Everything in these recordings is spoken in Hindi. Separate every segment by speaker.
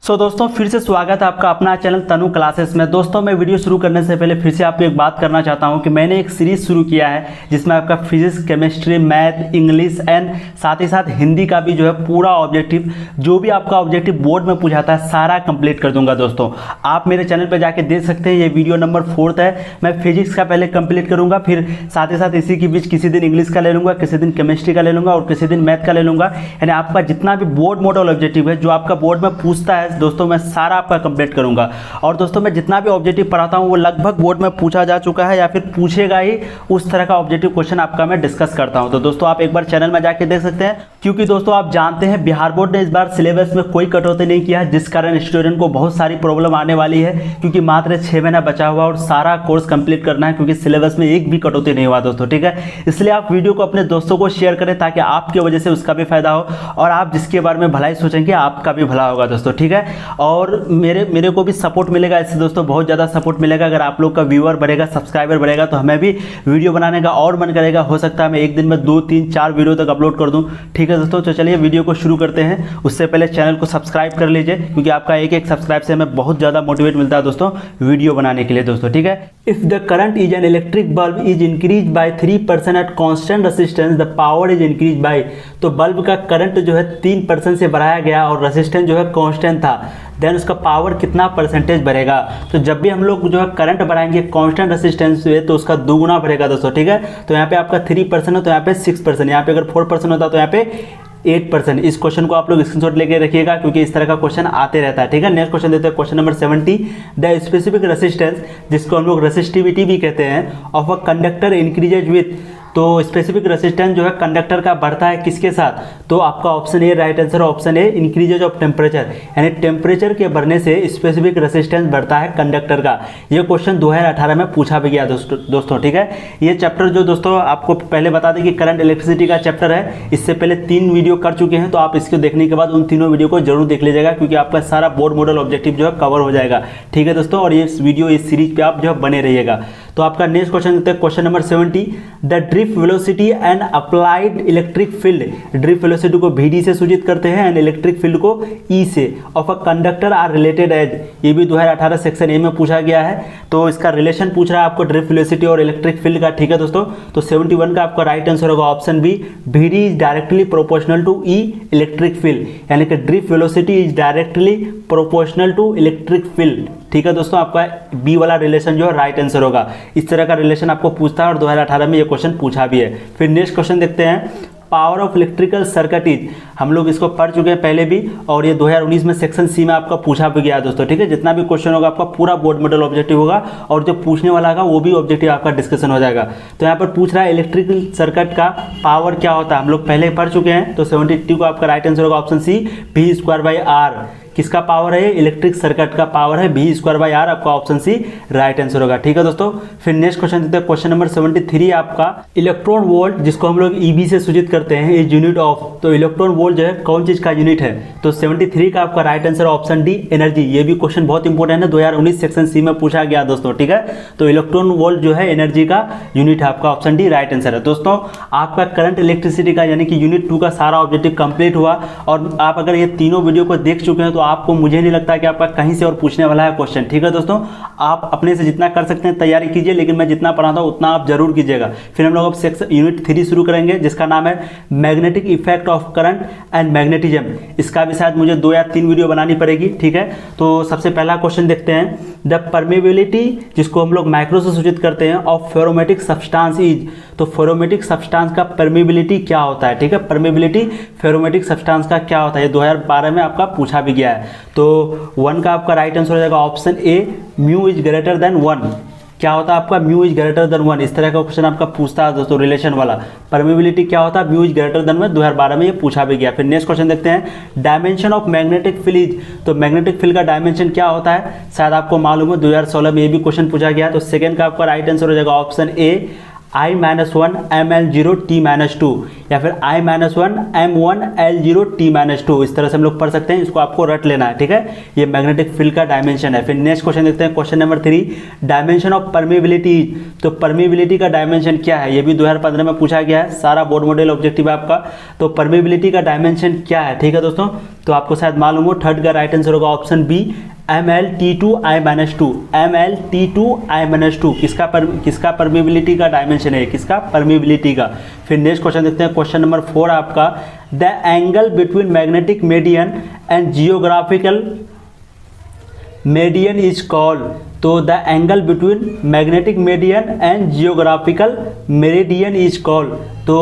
Speaker 1: दोस्तों फिर से स्वागत है आपका अपना चैनल तनु क्लासेस में। दोस्तों मैं वीडियो शुरू करने से पहले फिर से आपको एक बात करना चाहता हूं कि मैंने एक सीरीज़ शुरू किया है जिसमें आपका physics, chemistry, math, English and साथ ही साथ हिंदी का भी जो है पूरा ऑब्जेक्टिव, जो भी आपका ऑब्जेक्टिव बोर्ड में पूछाता है सारा कंप्लीट कर दूंगा। दोस्तों आप मेरे चैनल पर जाके देख सकते हैं, ये वीडियो नंबर 4 है। मैं फिजिक्स का पहले कंप्लीट करूँगा, फिर साथ ही साथ इसी के बीच किसी दिन इंग्लिश का ले लूँगा, किसी दिन केमिस्ट्री का ले लूँगा और किसी दिन मैथ का ले लूँगा। यानी आपका जितना भी बोर्ड मॉडल ऑब्जेक्टिव है जो आपका बोर्ड में पूछता है दोस्तों, मैं सारा आपका कंप्लीट करूंगा। और दोस्तों मैं जितना भी ऑब्जेक्टिव पढ़ाता हूं वो लगभग बोर्ड में पूछा जा चुका है या फिर पूछेगा ही, उस तरह का ऑब्जेक्टिव क्वेश्चन आपका मैं डिस्कस करता हूं। तो दोस्तों आप एक बार चैनल में जाके देख सकते हैं, क्योंकि दोस्तों आप जानते हैं बिहार बोर्ड ने इस बार सिलेबस में कोई कटौती नहीं किया है, जिस कारण स्टूडेंट को बहुत सारी प्रॉब्लम आने वाली है, क्योंकि मात्र 6 महीना बचा हुआ और सारा कोर्स कंप्लीट करना है, क्योंकि सिलेबस में एक भी कटौती नहीं हुआ दोस्तों। ठीक है, इसलिए आप वीडियो को अपने दोस्तों को शेयर करें ताकि आपकी वजह से उसका भी फायदा हो और आप जिसके बारे में भलाई सोचेंगे आपका भी भला होगा दोस्तों। ठीक है, और मेरे को भी सपोर्ट मिलेगा इससे दोस्तों, बहुत ज़्यादा सपोर्ट मिलेगा। अगर आप लोग का व्यूअर बढ़ेगा, सब्सक्राइबर बढ़ेगा तो हमें भी वीडियो बनाने का और मन करेगा। हो सकता है मैं एक दिन में 2, 3, 4 वीडियो तक अपलोड कर दूं। ठीक है दोस्तों, तो चलिए वीडियो को शुरू करते हैं। उससे पहले चैनल को सब्सक्राइब कर लीजिए, क्योंकि आपका एक सब्सक्राइब से हमें बहुत ज़्यादा मोटिवेट मिलता है दोस्तों वीडियो बनाने के लिए दोस्तों। ठीक है, if the current is an electric bulb is increase by 3% at constant resistance the power is increase by, तो बल्ब का करंट जो है 3% से बढ़ाया गया और रेसिस्टेंस जो है कांस्टेंट था, देन उसका पावर कितना परसेंटेज बढ़ेगा। तो जब भी हम लोग जो है करंट बढ़ाएंगे कांस्टेंट रेसिस्टेंस से तो उसका दुगुना बढ़ेगा दोस्तों। ठीक है, तो यहाँ पे आपका 3% है तो यहाँ पे 6%, यहाँ पे अगर 4% होता तो यहाँ पे 8%। इस क्वेश्चन को आप लोग स्क्रीनशॉट लेके रखिएगा, क्योंकि इस तरह का क्वेश्चन आते रहता है। ठीक है, नेक्स्ट क्वेश्चन देते हैं, question number 70। The specific resistance, जिसको हम लोग रेसिस्टिविटी भी कहते हैं, of a conductor increases with, तो स्पेसिफिक रेसिस्टेंस जो है कंडक्टर का बढ़ता है किसके साथ, तो आपका option A right answer, option A increases of temperature, यानी टेम्परेचर के बढ़ने से स्पेसिफिक रेसिस्टेंस बढ़ता है कंडक्टर का। ये क्वेश्चन 2018 में पूछा भी गया दोस्तों। ठीक है, ये चैप्टर जो दोस्तों आपको पहले बता दें कि करंट इलेक्ट्रिसिटी का चैप्टर है, इससे पहले 3 वीडियो कर चुके हैं, तो आप इसको देखने के बाद उन तीनों वीडियो को जरूर देख लीजिएगा, क्योंकि आपका सारा बोर्ड मॉडल ऑब्जेक्टिव जो है कवर हो जाएगा। ठीक है दोस्तों, और ये वीडियो इस सीरीज पे आप जो है बने रहिएगा। तो आपका नेक्स्ट क्वेश्चन देते हैं, question number 70। The drift velocity and applied electric field, drift velocity को VD से सूचित करते हैं एंड इलेक्ट्रिक फील्ड को E से, of a conductor are related as, ये भी 2018 सेक्शन ए में पूछा गया है। तो इसका रिलेशन पूछ रहा है आपको ड्रिफ्ट वेलोसिटी और इलेक्ट्रिक फील्ड का। ठीक है दोस्तों, तो 71 का आपका राइट आंसर होगा option B, VD is directly proportional to E electric field, यानी कि drift velocity is directly proportional to electric field. ठीक है दोस्तों, आपका बी वाला रिलेशन जो है राइट आंसर होगा। इस तरह का रिलेशन आपको पूछता है और 2018 में ये क्वेश्चन पूछा भी है। फिर नेक्स्ट क्वेश्चन देखते हैं, power of electrical circuit is, हम लोग इसको पढ़ चुके हैं पहले भी, और ये 2019 में सेक्शन सी में आपका पूछा भी गया दोस्तों। ठीक है, जितना भी क्वेश्चन होगा आपका पूरा बोर्ड मॉडल ऑब्जेक्टिव होगा, और जो पूछने वाला होगा वो भी ऑब्जेक्टिव आपका डिस्कशन हो जाएगा। तो यहाँ पर पूछ रहा है इलेक्ट्रिकल सर्किट का पावर क्या होता है, हम लोग पहले पढ़ चुके हैं। तो 72 का आपका राइट आंसर होगा ऑप्शन सी, V²/R। किसका पावर है, इलेक्ट्रिक सर्किट का पावर है V²/R, आपका ऑप्शन सी राइट आंसर होगा। ठीक है दोस्तों, फिर नेक्स्ट क्वेश्चन देते हैं, क्वेश्चन नंबर 73 आपका, इलेक्ट्रॉन वोल्ट, जिसको हम लोग EV से सूचित करते हैं, इज यूनिट ऑफ, तो इलेक्ट्रॉन वोल्ट जो है कौन चीज का यूनिट है, तो 73 का आपका right answer option D, energy. ये भी क्वेश्चन बहुत इंपॉर्टेंट है, 2019 सेक्शन सी में पूछा गया दोस्तों। ठीक है, तो इलेक्ट्रॉन वोल्ट जो है एनर्जी का यूनिट है, आपका ऑप्शन डी राइट आंसर है। दोस्तों आपका करंट इलेक्ट्रिसिटी का यानी कि यूनिट 2 का सारा ऑब्जेक्टिव कंप्लीट हुआ, और आप अगर ये तीनों वीडियो को देख चुके हैं तो आपको, मुझे नहीं लगता कि आपका कहीं से और पूछने वाला है क्वेश्चन। ठीक है दोस्तों, आप अपने से जितना कर सकते हैं तैयारी कीजिए, लेकिन मैं जितना पढ़ाता हूं उतना आप जरूर कीजिएगा। फिर हम लोग अब सेक्शन यूनिट 3 शुरू करेंगे, जिसका नाम है magnetic effect of current and magnetism. इसका भी शायद मुझे 2 या 3 वीडियो बनानी पड़ेगी। ठीक है, तो सबसे पहला क्वेश्चन देखते हैं, द परमेबिलिटी, जिसको हम लोग माइक्रो से सूचित करते हैं, ऑफ फेरोमेटिक सब्सटेंस इज, तो फेरोमेटिक सब्सटेंस का परमेबिलिटी क्या होता है। ठीक है, परमेबिलिटी फेरोमेटिक सब्सटेंस का क्या होता है, ये 2012 में आपका पूछा भी गया है। तो 1 का आपका राइट आंसर हो जाएगा option A, mu is greater than 1। क्या होता है आपका, म्यू इज ग्रेटर देन 1। इस तरह का क्वेश्चन आपका पूछता है दोस्तों, रिलेशन वाला, परमेबिलिटी क्या होता है, म्यू इज ग्रेटर देन 1, 2012 में ये पूछा भी गया। फिर नेक्स्ट क्वेश्चन देखते हैं, dimension of magnetic field is, तो मैग्नेटिक फील्ड का डायमेंशन क्या होता है, शायद आपको मालूम है, 2016 में ये भी क्वेश्चन पूछा गया है। तो सेकंड का आपका राइट आंसर हो जाएगा ऑप्शन ए, I-1 ml0 T-2 या फिर I-1 M1 L0 T-2। इस तरह से हम लोग पढ़ सकते हैं, इसको आपको रट लेना है, ठीक है। ये मैग्नेटिक फील्ड का डायमेंशन है। फिर नेक्स्ट क्वेश्चन देखते हैं, question number 3, dimension of permeability. तो परमेबिलिटी का डायमेंशन क्या है, ये भी 2015 में पूछा गया है, सारा बोर्ड मॉडल ऑब्जेक्टिव है आपका। तो परमेबिलिटी का डायमेंशन क्या है, ठीक है दोस्तों। तो आपको शायद मालूम हो, थर्ड का राइट आंसर होगा ऑप्शन बी MLT2I-2। MLT2I-2 किसका परमेबिलिटी का डायमेंशन है, किसका परमेबिलिटी का। फिर नेक्स्ट क्वेश्चन देखते हैं, क्वेश्चन नंबर 4 आपका, the angle between magnetic median and geographical median is called. तो the angle between magnetic median and geographical meridian is called. तो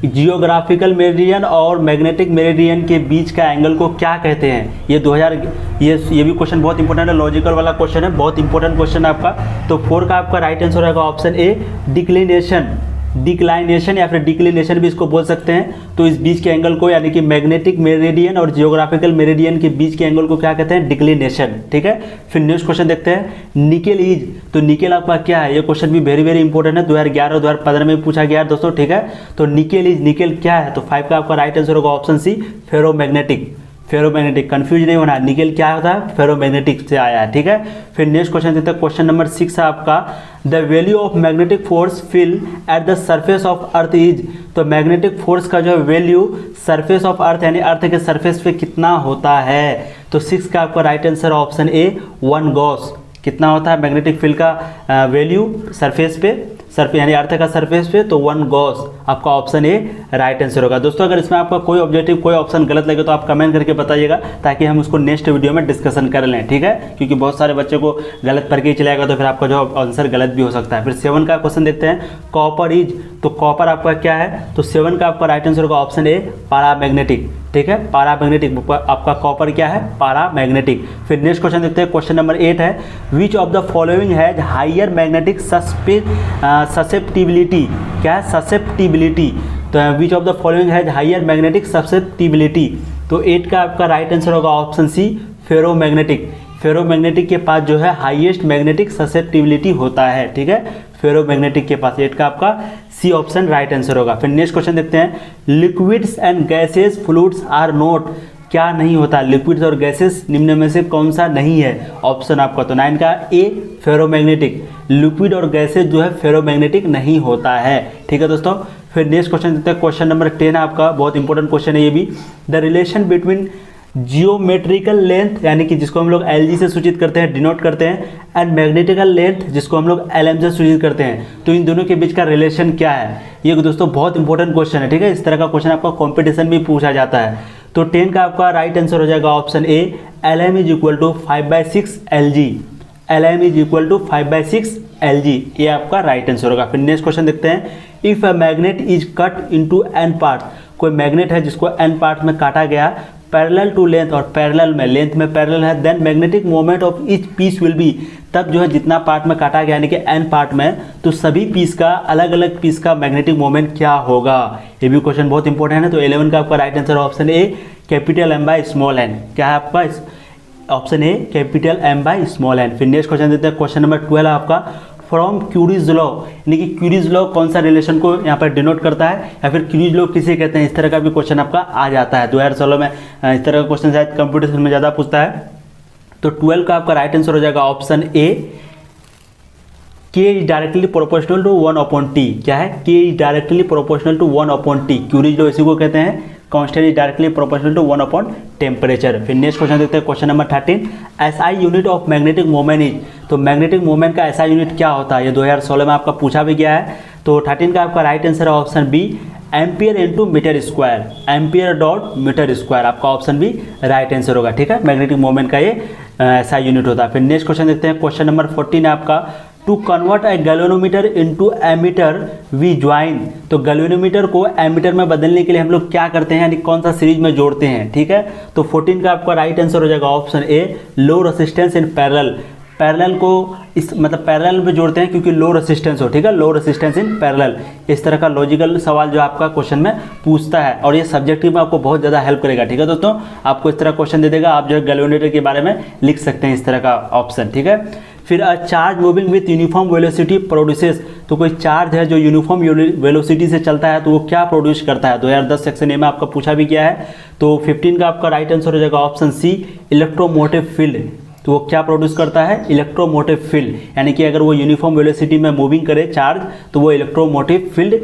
Speaker 1: जियोग्राफिकल मेरिडियन और मैग्नेटिक मेरिडियन के बीच का एंगल को क्या कहते हैं। ये भी क्वेश्चन बहुत इंपॉर्टेंट है, लॉजिकल वाला क्वेश्चन है, बहुत इंपॉर्टेंट क्वेश्चन है आपका। तो 4 का आपका राइट आंसर रहेगा ऑप्शन ए डिक्लाइनेशन या फिर डिक्लिनेशन भी इसको बोल सकते हैं। तो इस बीच के एंगल को, यानी कि मैग्नेटिक मेरिडियन और जियोग्राफिकल मेरिडियन के बीच के एंगल को क्या कहते हैं, डिक्लिनेशन, ठीक है। फिर नेक्स्ट क्वेश्चन देखते हैं, निकेल इज। तो निकेल आपका क्या है, ये क्वेश्चन भी वेरी वेरी इंपॉर्टेंट है, 2011 और 2015 में पूछा गया है दोस्तों, ठीक है। तो निकेल क्या है। तो 5 का आपका राइट आंसर होगा ऑप्शन सी फेरोमैग्नेटिक। कंफ्यूज नहीं होना, निकेल क्या होता है, फेरोमैग्नेटिक से आया है, ठीक है। फिर नेक्स्ट क्वेश्चन देखते हैं, क्वेश्चन नंबर 6 है आपका, the value of magnetic force feel at the surface of earth is. तो मैग्नेटिक फोर्स का जो वैल्यू सरफेस ऑफ अर्थ यानी अर्थ के सरफेस पे कितना होता है। तो 6 का आपका right answer option A 1 Gauss. कितना होता है मैग्नेटिक फील्ड का वैल्यू सरफेस पे यानी अर्थ का सरफेस पे, तो 1 गॉस आपका ऑप्शन ए राइट आंसर होगा। दोस्तों अगर इसमें आपका कोई ऑब्जेक्टिव कोई ऑप्शन गलत लगे तो आप कमेंट करके बताइएगा, ताकि हम उसको नेक्स्ट वीडियो में डिस्कशन कर लें, ठीक है। क्योंकि बहुत सारे बच्चे को गलत पढ़ के ही चलेगा, तो फिर आपका जो आंसर गलत भी हो सकता है। फिर 7 का क्वेश्चन देखते हैं, कॉपर इज। तो कॉपर आपका क्या है। तो 7 का आपका राइट आंसर होगा ऑप्शन ए पारामैग्नेटिक, ठीक है। पारामैग्नेटिक आपका कॉपर क्या है, पारामैग्नेटिक। फिर नेक्स्ट क्वेश्चन देखते हैं, क्वेश्चन नंबर 8 है, which of the following has higher magnetic susceptibility. क्या है, ससेप्टिबिलिटी। तो which of the following has higher magnetic susceptibility. तो 8 का आपका राइट आंसर होगा ऑप्शन सी फेरोमैग्नेटिक के पास जो है हाईएस्ट मैग्नेटिक ससेप्टिबिलिटी होता है, ठीक है। फेरोमैग्नेटिक के पास 8 का आपका सी ऑप्शन राइट आंसर होगा। फिर नेक्स्ट क्वेश्चन देखते हैं, liquids and gases fluids are not. क्या नहीं होता, लिक्विड्स और गैसेस निम्न में से कौन सा नहीं है ऑप्शन आपका। तो 9 का ए फेरोमैग्नेटिक, लिक्विड और गैसेस जो है फेरोमैग्नेटिक नहीं होता है, ठीक है दोस्तों। फिर नेक्स्ट क्वेश्चन देखते हैं, क्वेश्चन नंबर 10 आपका, बहुत इंपॉर्टेंट क्वेश्चन है ये भी, the relation between geometrical length यानी कि जिसको हम लोग LG से सूचित करते हैं, डिनोट करते हैं, एंड मैग्नेटिकल लेंथ जिसको हम लोग LM से सूचित करते हैं। तो इन दोनों के बीच का रिलेशन क्या है, ये दोस्तों बहुत इंपॉर्टेंट क्वेश्चन है, ठीक है। इस तरह का क्वेश्चन आपका कॉम्पिटिशन में पूछा जाता है। तो 10 का आपका राइट आंसर हो जाएगा option A LM is equal to 5/6 LG। LM is equal to 5/6 LG, ये आपका राइट आंसर होगा। फिर नेक्स्ट क्वेश्चन देखते हैं, if a magnet is cut into n part. कोई मैग्नेट है जिसको n पार्ट में काटा गया, पैरेलल टू लेंथ, और पैरेलल में लेंथ में पैरेलल है, then magnetic moment of each piece will be. तब जो है जितना पार्ट में काटा गया यानी कि n पार्ट में, तो सभी पीस का अलग अलग पीस का मैग्नेटिक मोमेंट क्या होगा। ये भी क्वेश्चन बहुत इंपॉर्टेंट है। तो 11 का आपका right answer option A capital M/n। क्या है आपका ऑप्शन ए कैपिटल M/n। फिर नेक्स्ट क्वेश्चन देते हैं, क्वेश्चन नंबर 12 आपका, फ्रॉम क्यूरीज लॉ, यानी कि क्यूरीज लॉ कौन सा रिलेशन को यहाँ पर डिनोट करता है, या फिर क्यूरीज लॉ किसे कहते हैं। इस तरह का भी क्वेश्चन आपका आ जाता है 2016 में। इस तरह का क्वेश्चन शायद कंप्यूटेशन में ज़्यादा पूछता है। तो 12 का आपका राइट आंसर हो जाएगा option A K is directly proportional to 1/T। क्या है, K is directly proportional to 1/T। Curie's law इसी को कहते हैं, constant is directly proportional to 1/टेम्परेचर। फिर नेक्स्ट क्वेश्चन देखते हैं, question number 13, SI unit of magnetic moment is. तो मैग्नेटिक मोमेंट का SI यूनिट क्या होता है, ये 2016 में आपका पूछा भी गया है। तो 13 का आपका राइट आंसर है option B ampere into metre square, ampere dot metre square, आपका ऑप्शन बी राइट आंसर होगा, ठीक है। मैग्नेटिक मोमेंट का ये SI यूनिट होता है। फिर नेक्स्ट क्वेश्चन देखते हैं, क्वेश्चन नंबर 14 है आपका, to convert a galvanometer into ammeter we join. तो गैल्वेनोमीटर को एमीटर में बदलने के लिए हम लोग क्या करते हैं, यानी कौन सा सीरीज में जोड़ते हैं, ठीक है। तो 14 का आपका राइट आंसर हो जाएगा option A low resistance in parallel. Parallel को इस मतलब पैरेलल में जोड़ते हैं क्योंकि लो रेसिस्टेंस हो, ठीक है, लो रेसिस्टेंस इन पैरेलल। इस तरह का लॉजिकल सवाल जो आपका क्वेश्चन में पूछता है, और ये सब्जेक्टिव में आपको बहुत ज़्यादा हेल्प करेगा, ठीक है दोस्तों। आपको इस तरह क्वेश्चन दे देगा, आप जो है गैल्वेनोमीटर के बारे में लिख सकते हैं इस तरह का ऑप्शन, ठीक है। फिर a charge moving with uniform velocity produces, तो कोई चार्ज है जो यूनिफॉर्म वेलोसिटी से चलता है तो वो क्या प्रोड्यूस करता है। 2010 सेक्शन ए में आपका पूछा भी गया है। तो 15 का आपका राइट आंसर हो जाएगा ऑप्शन सी, इलेक्ट्रोमोटिव फील्ड। तो वो क्या प्रोड्यूस करता है, इलेक्ट्रोमोटिव फील्ड, यानी कि अगर वो यूनिफॉर्म वेलोसिटी में मूविंग करे चार्ज तो वो इलेक्ट्रोमोटिव फील्ड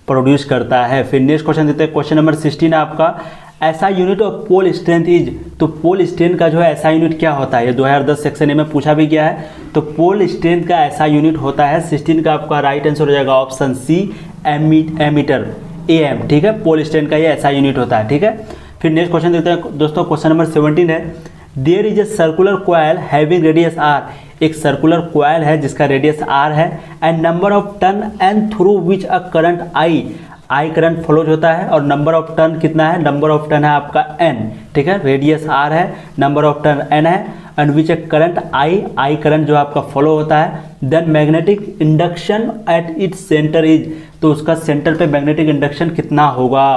Speaker 1: प्रोड्यूस करता है। फिर नेक्स्ट क्वेश्चन देते हैं, क्वेश्चन नंबर 16 है आपका, ऐसा unit of pole strength is, तो पोल स्ट्रेंथ का जो है ऐसा यूनिट क्या होता है, ये 2010 सेक्शन ए में पूछा भी गया है। तो पोल स्ट्रेंथ का ऐसा यूनिट होता है, 16 का आपका राइट आंसर हो जाएगा ऑप्शन सी, एमीटर, एम, ठीक है। पोल स्ट्रेंथ का ये ऐसा यूनिट होता है, ठीक है। फिर नेक्स्ट क्वेश्चन देते हैं दोस्तों, क्वेश्चन नंबर 17 है, there is a circular coil having radius R, एक सर्कुलर कॉइल है जिसका रेडियस आर है, and number of turn and through which a current I current flows होता है, और नंबर ऑफ टर्न कितना है, नंबर ऑफ टर्न है आपका n, ठीक है। रेडियस r है, नंबर ऑफ टर्न n है, and which a current I current जो आपका फ्लो होता है। Then magnetic induction at its centre is, तो उसका सेंटर पे मैग्नेटिक इंडक्शन कितना होगा।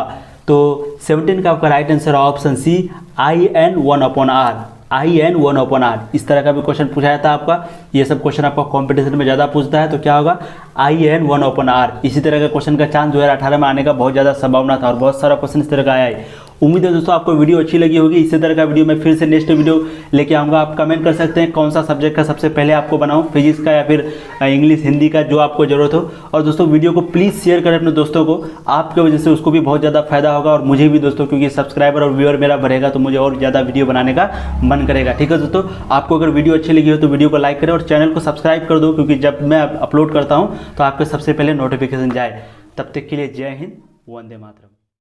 Speaker 1: तो 17 का आपका right answer option C, IN 1/r, IN 1/r। इस तरह का भी क्वेश्चन पूछा जाता है आपका, ये सब क्वेश्चन आपका कंपटीशन में ज़्यादा पूछता है, तो क्या होगा, IN 1/r। इसी तरह का क्वेश्चन का चांस 2018 में आने का बहुत ज़्यादा संभावना था, और बहुत सारा क्वेश्चन इस तरह का आया है। उम्मीद है दोस्तों आपको वीडियो अच्छी लगी होगी। इसी तरह का वीडियो मैं फिर से नेक्स्ट वीडियो लेके आऊँगा। आप कमेंट कर सकते हैं कौन सा सब्जेक्ट का सबसे पहले आपको बनाऊँ, फिजिक्स का या फिर इंग्लिश हिंदी का, जो आपको ज़रूरत हो। और दोस्तों वीडियो को प्लीज़ शेयर करें अपने दोस्तों को, आपकी वजह से उसको भी बहुत ज़्यादा फायदा होगा, और मुझे भी दोस्तों, क्योंकि सब्सक्राइबर और व्यूअर मेरा बढ़ेगा तो मुझे और ज़्यादा वीडियो बनाने का मन करेगा, ठीक है दोस्तों। आपको अगर वीडियो अच्छी लगी हो तो वीडियो को लाइक करें और चैनल को सब्सक्राइब कर दो, क्योंकि जब मैं अपलोड करता हूँ तो आपको सबसे पहले नोटिफिकेशन जाए। तब तक के लिए जय हिंद, वंदे मातरम।